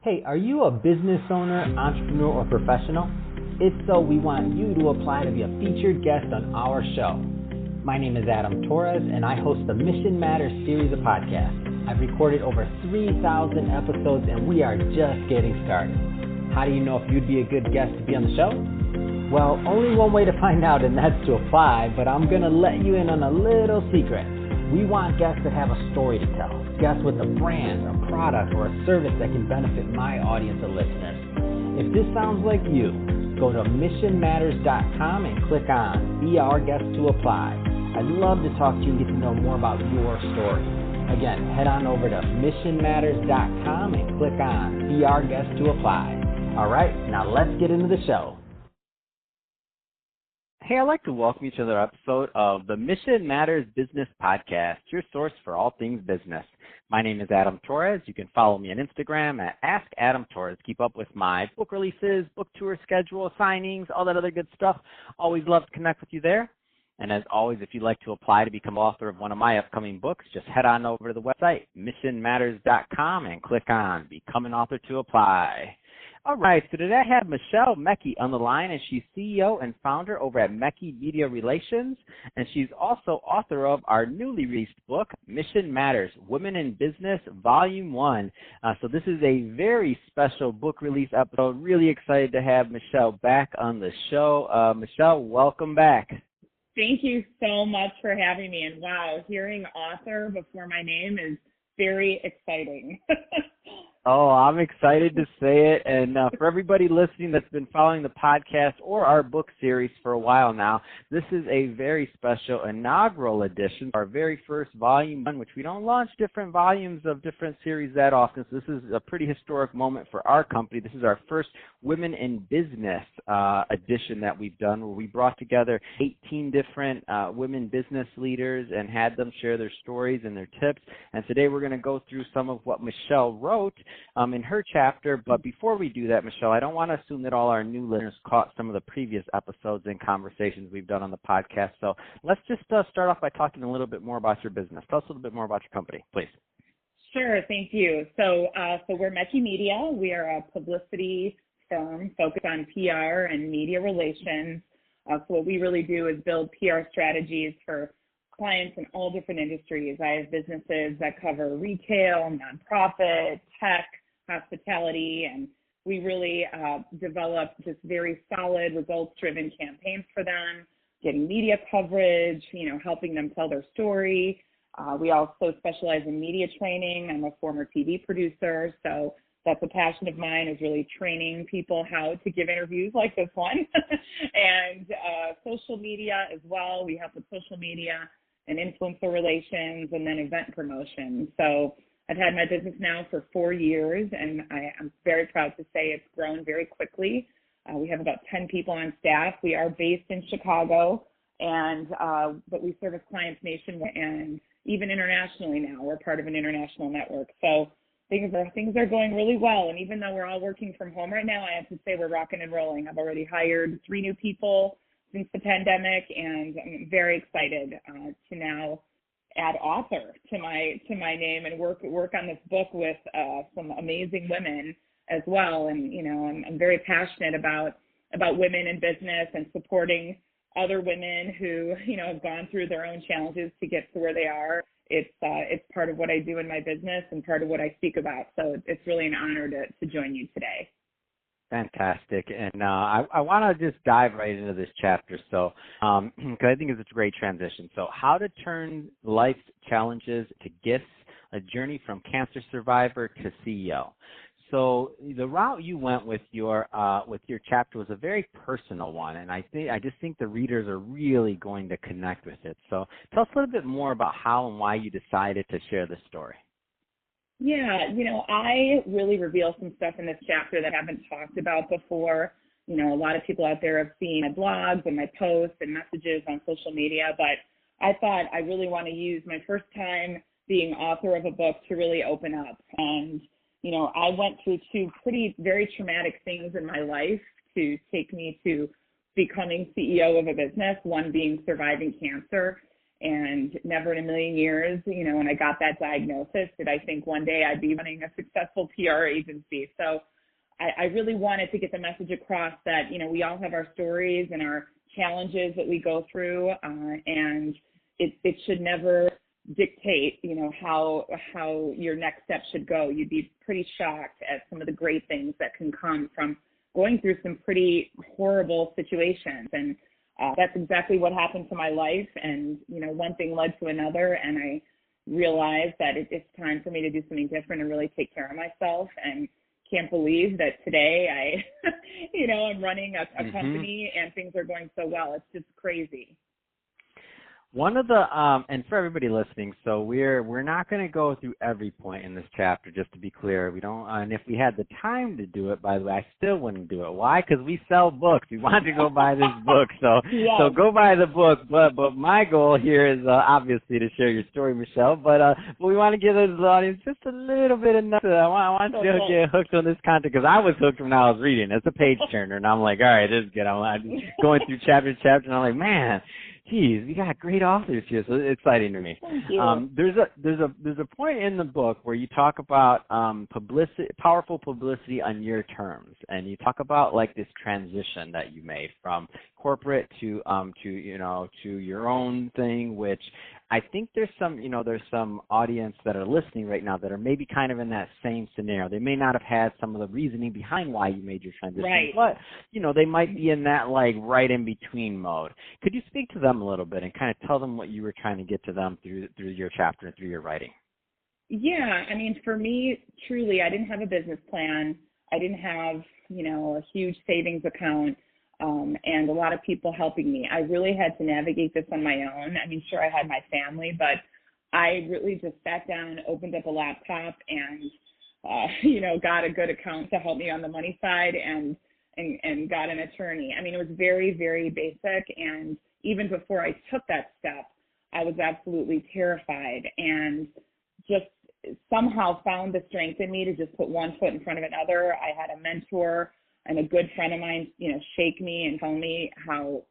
Hey, are you a business owner, entrepreneur, or professional? If so, we want you to apply to be a featured guest on our show. My name is Adam Torres, and I host the Mission Matters series of podcasts. I've recorded over 3,000 episodes, and we are just getting started. How do you know if you'd be a good guest to be on the show? Well, only one way to find out, and that's to apply, but I'm going to let you in on a little secret. We want guests that have a story to tell, guests with a brand, a product, or a service that can benefit my audience of listeners. If this sounds like you, go to missionmatters.com and click on Be Our Guest to apply. I'd love to talk to you and get to know more about your story. Again, head on over to missionmatters.com and click on Be Our Guest to apply. All right, now let's get into the show. Hey, I'd like to welcome you to another episode of the Mission Matters Business Podcast, your source for all things business. My name is Adam Torres. You can follow me on Instagram at AskAdamTorres. Keep up with my book releases, book tour schedule, signings, all that other good stuff. Always love to connect with you there. And as always, if you'd like to apply to become author of one of my upcoming books, just head on over to the website, missionmatters.com, and click on Become an Author to apply. All right, so today I have Michelle Mekky on the line, and she's CEO and founder over at Mekky Media Relations, and she's also author of our newly released book, Mission Matters, Women in Business, Vol.1. So this is a very special book release episode. Really excited to have Michelle back on the show. Michelle, welcome back. Thank you so much for having me, and wow, hearing author before my name is very exciting. Oh, I'm excited to say it. And for everybody listening that's been following the podcast or our book series for a while now, this is a very special inaugural edition, our very first volume, which we don't launch different volumes of different series that often. So this is a pretty historic moment for our company. This is our first Women in Business edition that we've done, where we brought together 18 different women business leaders and had them share their stories and their tips. And today we're going to go through some of what Michelle wrote in her chapter. But before we do that, Michelle, I don't want to assume that all our new listeners caught some of the previous episodes and conversations we've done on the podcast. So let's just start off by talking a little bit more about your business. Tell us a little bit more about your company, please. Sure, thank you. So we're Mekky Media. We are a publicity firm focused on PR and media relations. So what we really do is build PR strategies for clients in all different industries. I have businesses that cover retail, nonprofit, tech, hospitality, and we really develop just very solid, results-driven campaigns for them, getting media coverage, helping them tell their story. We also specialize in media training. I'm a former TV producer, so that's a passion of mine, is really training people how to give interviews like this one. And social media as well. We help with social media and influencer relations, and then event promotion. So I've had my business now for 4 years, and I'm very proud to say it's grown very quickly. We have about 10 people on staff. We are based in Chicago, and but we service clients nationwide and even internationally now. We're part of an international network. So things are going really well. And even though we're all working from home right now, I have to say we're rocking and rolling. I've already hired 3 new people since the pandemic, and I'm very excited to now add author to my name and work on this book with some amazing women as well. And I'm very passionate about women in business and supporting other women who have gone through their own challenges to get to where they are. It's part of what I do in my business and part of what I speak about. So it's really an honor to join you today. Fantastic. And I want to just dive right into this chapter. So, because I think it's a great transition. So, how to turn life's challenges to gifts, a journey from cancer survivor to CEO. So, the route you went with your chapter was a very personal one, and I just think the readers are really going to connect with it. So, tell us a little bit more about how and why you decided to share this story. Yeah, I really reveal some stuff in this chapter that I haven't talked about before. A lot of people out there have seen my blogs and my posts and messages on social media, but I thought I really want to use my first time being author of a book to really open up. And, I went through 2 very traumatic things in my life to take me to becoming CEO of a business, one being surviving cancer. And never in a million years, when I got that diagnosis, did I think one day I'd be running a successful PR agency. So I really wanted to get the message across that, we all have our stories and our challenges that we go through, and it should never dictate, how your next step should go. You'd be pretty shocked at some of the great things that can come from going through some pretty horrible situations. And that's exactly what happened to my life. And, one thing led to another, and I realized that it's time for me to do something different and really take care of myself. And can't believe that today I'm running a company and things are going so well. It's just crazy. One of the and for everybody listening, so we're not going to go through every point in this chapter, just to be clear. We don't, and if we had the time to do it, by the way, I still wouldn't do it. Why? Because we sell books. We want to go buy this book, so yes. So go buy the book. But my goal here is obviously to share your story, Michelle. But we want to give the audience just a little bit of nothing. I want you to get hooked on this content, because I was hooked when I was reading. It's a page turner, and I'm like, all right, this is good. I'm going through chapter to chapter, and I'm like, man. Geez, we got great authors here, so it's exciting to me. Thank you. There's a point in the book where you talk about powerful publicity on your terms, and you talk about like this transition that you made from corporate to your own thing, which I think there's some audience that are listening right now that are maybe kind of in that same scenario. They may not have had some of the reasoning behind why you made your transition, right. But they might be in that like right in between mode. Could you speak to them a little bit and kind of tell them what you were trying to get to them through your chapter and through your writing? Yeah, I mean, for me, truly, I didn't have a business plan. I didn't have a huge savings account. And a lot of people helping me. I really had to navigate this on my own. I mean, sure, I had my family, but I really just sat down, opened up a laptop, and, got a good account to help me on the money side and got an attorney. I mean, it was very, very basic. And even before I took that step, I was absolutely terrified and just somehow found the strength in me to just put one foot in front of another. I had a mentor and a good friend of mine, shake me and tell me how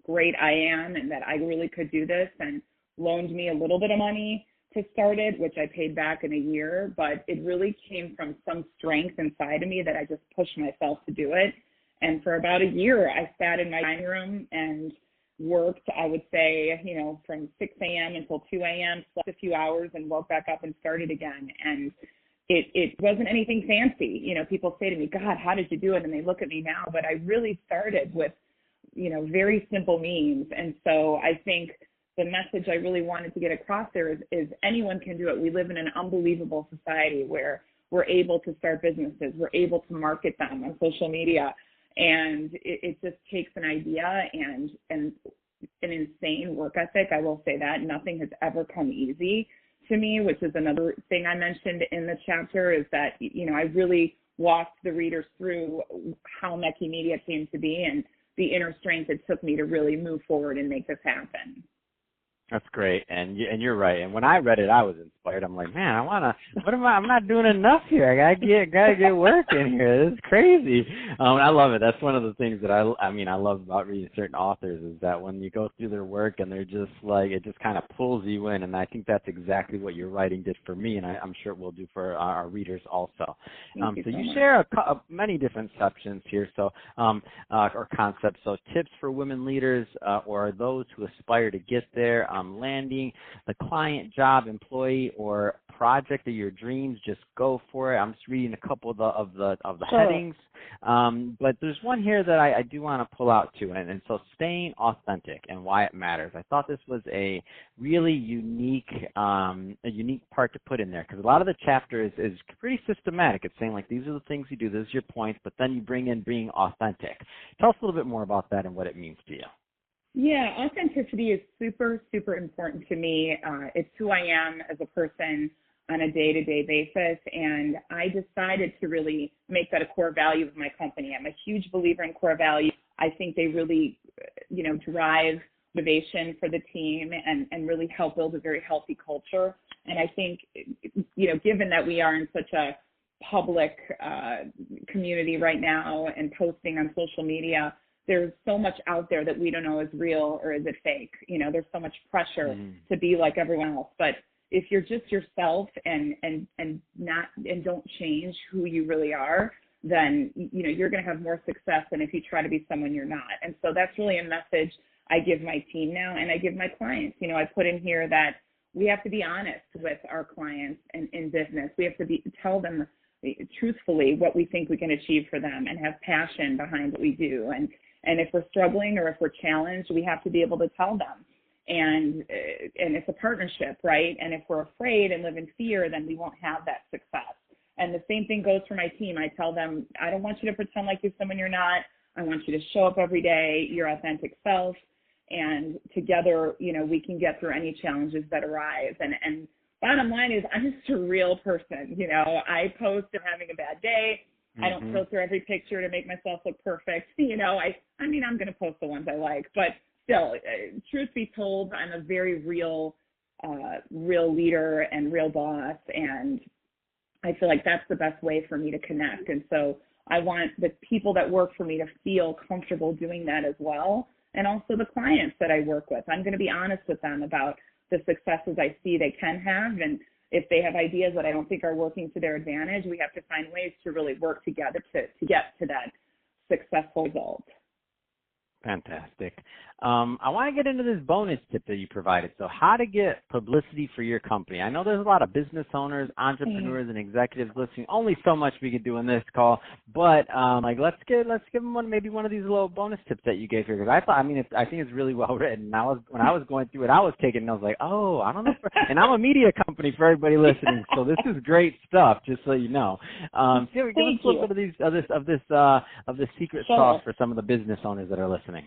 great I am and that I really could do this, and loaned me a little bit of money to start it, which I paid back in a year. But it really came from some strength inside of me that I just pushed myself to do it. And for about a year, I sat in my dining room and worked, I would say, from 6 a.m. until 2 a.m., slept a few hours and woke back up and started again. And it wasn't anything fancy. People say to me, God, how did you do it? And they look at me now, but I really started with, very simple means. And so I think the message I really wanted to get across there is anyone can do it. We live in an unbelievable society where we're able to start businesses. We're able to market them on social media. And it just takes an idea and an insane work ethic. I will say that nothing has ever come easy to me, which is another thing I mentioned in the chapter, is that, I really walked the readers through how Mekky Media came to be and the inner strength it took me to really move forward and make this happen. That's great, and you're right. And when I read it, I was inspired. I'm like, man, I'm not doing enough here. I gotta get work in here. This is crazy. I love it. That's one of the things that I love about reading certain authors, is that when you go through their work and they're just like, it just kind of pulls you in. And I think that's exactly what your writing did for me, and I'm sure it will do for our readers also. So you share many different sections here, or concepts. So tips for women leaders or those who aspire to get there. Landing the client, job, employee, or project of your dreams. Just go for it. I'm just reading a couple of the Sure. headings, but there's one here that I do want to pull out too, and so staying authentic and why it matters. I thought this was a really unique part to put in there, because a lot of the chapter is pretty systematic. It's saying like, these are the things you do, this is your points, but then you bring in being authentic. Tell us a little bit more about that and what it means to you. Yeah, authenticity is super, super important to me. It's who I am as a person on a day-to-day basis, and I decided to really make that a core value of my company. I'm a huge believer in core values. I think they really, drive motivation for the team and really help build a very healthy culture. And I think, given that we are in such a public community right now and posting on social media, there's so much out there that we don't know is real or is it fake. There's so much pressure to be like everyone else. But if you're just yourself and don't change who you really are, then, you're going to have more success than if you try to be someone you're not. And so that's really a message I give my team now, and I give my clients. I put in here that we have to be honest with our clients in business. We have to tell them truthfully what we think we can achieve for them and have passion behind what we do. And if we're struggling or if we're challenged, we have to be able to tell them. And it's a partnership, right? And if we're afraid and live in fear, then we won't have that success. And the same thing goes for my team. I tell them, I don't want you to pretend like you're someone you're not. I want you to show up every day, your authentic self, and together, we can get through any challenges that arise. And bottom line is, I'm just a real person. I post if I'm having a bad day. I don't filter every picture to make myself look perfect. I'm going to post the ones I like, but still, truth be told, I'm a very real leader and real boss, and I feel like that's the best way for me to connect. And so I want the people that work for me to feel comfortable doing that as well. And also the clients that I work with. I'm going to be honest with them about the successes I see they can have. And if they have ideas that I don't think are working to their advantage, we have to find ways to really work together to get to that successful result. Fantastic. I want to get into this bonus tip that you provided. So how to get publicity for your company. I know there's a lot of business owners, entrepreneurs, and executives listening. Only so much we could do in this call, but let's give them maybe one of these little bonus tips that you gave here, because I think it's really well written. When I was going through it, I was taking and I was like, oh, I don't know, and I'm a media company for everybody listening, so this is great stuff. Just so you know, give us a little bit of this secret sauce for some of the business owners that are listening.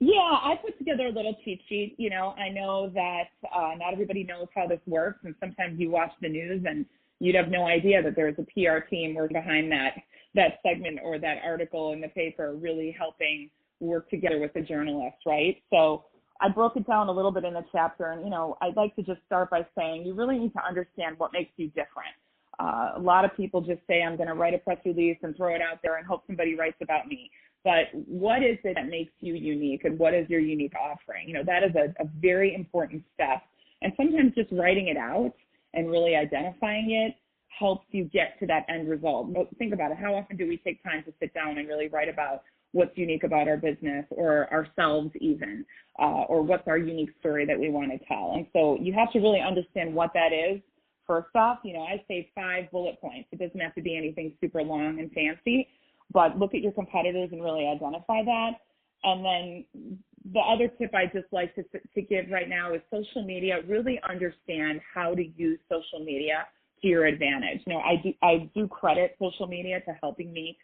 Yeah, I put together a little cheat sheet. I know that not everybody knows how this works, and sometimes you watch the news and you'd have no idea that there's a PR team working behind that segment or that article in the paper, really helping work together with the journalist, right? So I broke it down a little bit in the chapter, and I'd like to just start by saying you really need to understand what makes you different. A lot of people just say, I'm going to write a press release and throw it out there and hope somebody writes about me. But what is it that makes you unique, and what is your unique offering? That is a very important step. And sometimes just writing it out and really identifying it helps you get to that end result. But think about it. How often do we take time to sit down and really write about what's unique about our business or ourselves even, or what's our unique story that we want to tell? And so you have to really understand what that is. First off, I say 5 bullet points. It doesn't have to be anything super long and fancy, but look at your competitors and really identify that. And then the other tip I just like to give right now is social media. Really understand how to use social media to your advantage. I do credit social media to helping me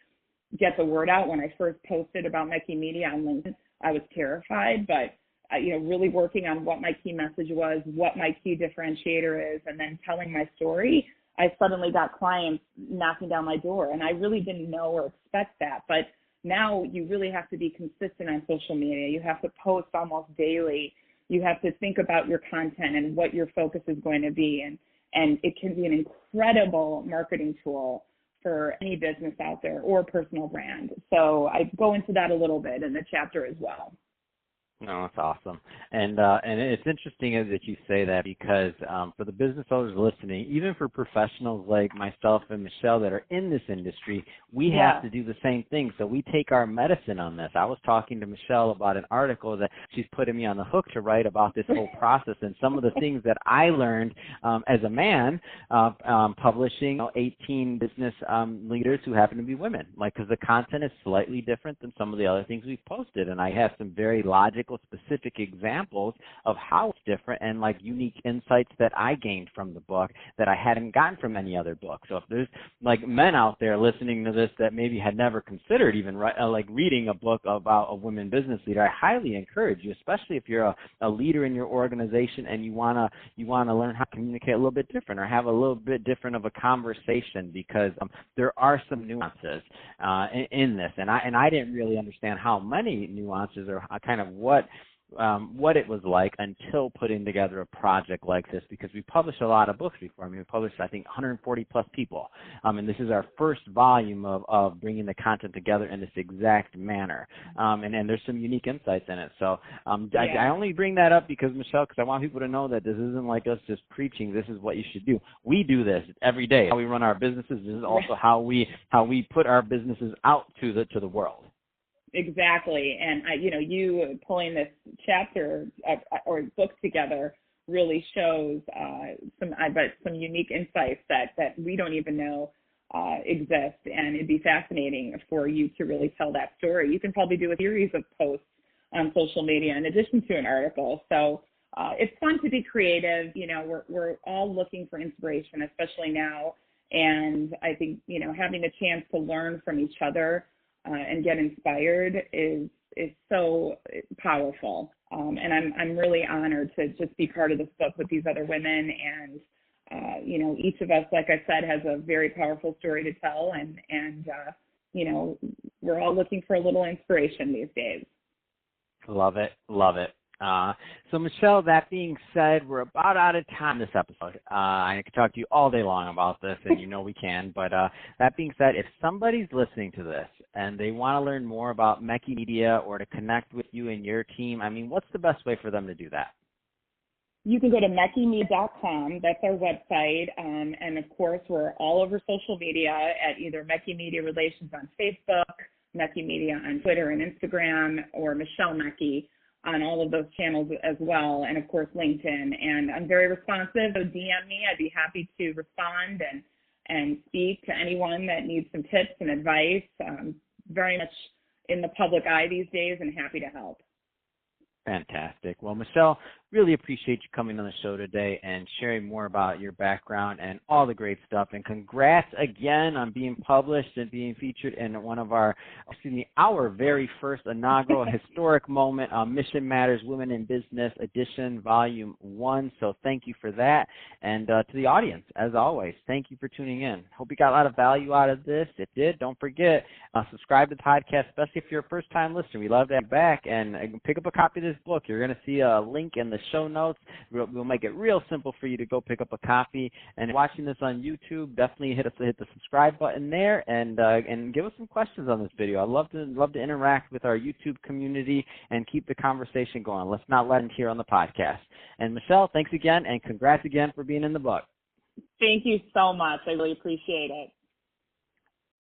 get the word out. When I first posted about Mekky Media on LinkedIn, I was terrified, but really working on what my key message was, what my key differentiator is, and then telling my story, I suddenly got clients knocking down my door, and I really didn't know or expect that. But now you really have to be consistent on social media. You have to post almost daily. You have to think about your content and what your focus is going to be, and it can be an incredible marketing tool for any business out there or personal brand. So I go into that a little bit in the chapter as well. No, that's awesome. And it's interesting that you say that, because for the business owners listening, even for professionals like myself and Michelle that are in this industry, we have to do the same thing. So we take our medicine on this. I was talking to Michelle about an article that she's putting me on the hook to write about this whole process and some of the things that I learned as a man publishing 18 business leaders who happen to be women, because the content is slightly different than some of the other things we've posted. And I have some very logical, specific examples of how it's different and unique insights that I gained from the book that I hadn't gotten from any other book. So if there's men out there listening to this that maybe had never considered even reading a book about a women business leader, I highly encourage you, especially if you're a leader in your organization and you wanna learn how to communicate a little bit different or have a little bit different of a conversation, because there are some nuances in this, and I didn't really understand how many nuances or kind of what what it was like until putting together a project like this, because we published a lot of books before. I mean, we published, I think, 140 plus people. And this is our first volume of bringing the content together in this exact manner. And there's some unique insights in it. So I only bring that up because, Michelle, because I want people to know that this isn't like us just preaching. This is what you should do. We do this every day. How we run our businesses. This is also how we put our businesses out to the world. Exactly. And, you pulling this chapter or book together really shows some unique insights that we don't even know exist. And it'd be fascinating for you to really tell that story. You can probably do a series of posts on social media in addition to an article. So it's fun to be creative. We're all looking for inspiration, especially now. And I think, having the chance to learn from each other and get inspired is so powerful. And I'm really honored to just be part of this book with these other women. And, each of us, like I said, has a very powerful story to tell. And we're all looking for a little inspiration these days. Love it. Love it. So, Michelle, that being said, we're about out of time this episode. I could talk to you all day long about this, and we can. But that being said, if somebody's listening to this and they want to learn more about Mekky Media or to connect with you and your team, what's the best way for them to do that? You can go to mekkymedia.com. That's our website. And, of course, we're all over social media at either Mekky Media Relations on Facebook, Mekky Media on Twitter and Instagram, or Michelle Mekky on all of those channels as well, and of course LinkedIn. And I'm very responsive, so DM me. I'd be happy to respond and speak to anyone that needs some tips and advice. Very much in the public eye these days and happy to help. Fantastic. Well, Michelle, really appreciate you coming on the show today and sharing more about your background and all the great stuff. And congrats again on being published and being featured in our very first inaugural historic moment, Mission Matters Women in Business Edition, Volume 1. So thank you for that. And to the audience, as always, thank you for tuning in. Hope you got a lot of value out of this. If you did, don't forget, subscribe to the podcast, especially if you're a first-time listener. We love to have you back. And pick up a copy of this book. You're going to see a link in the show notes. We'll make it real simple for you to go pick up a copy. And watching this on YouTube, definitely hit the subscribe button there and give us some questions on this video. I'd love to interact with our YouTube community and keep the conversation going. Let's not let it here on the podcast. And Michelle, thanks again and congrats again for being in the book. Thank you so much. I really appreciate it.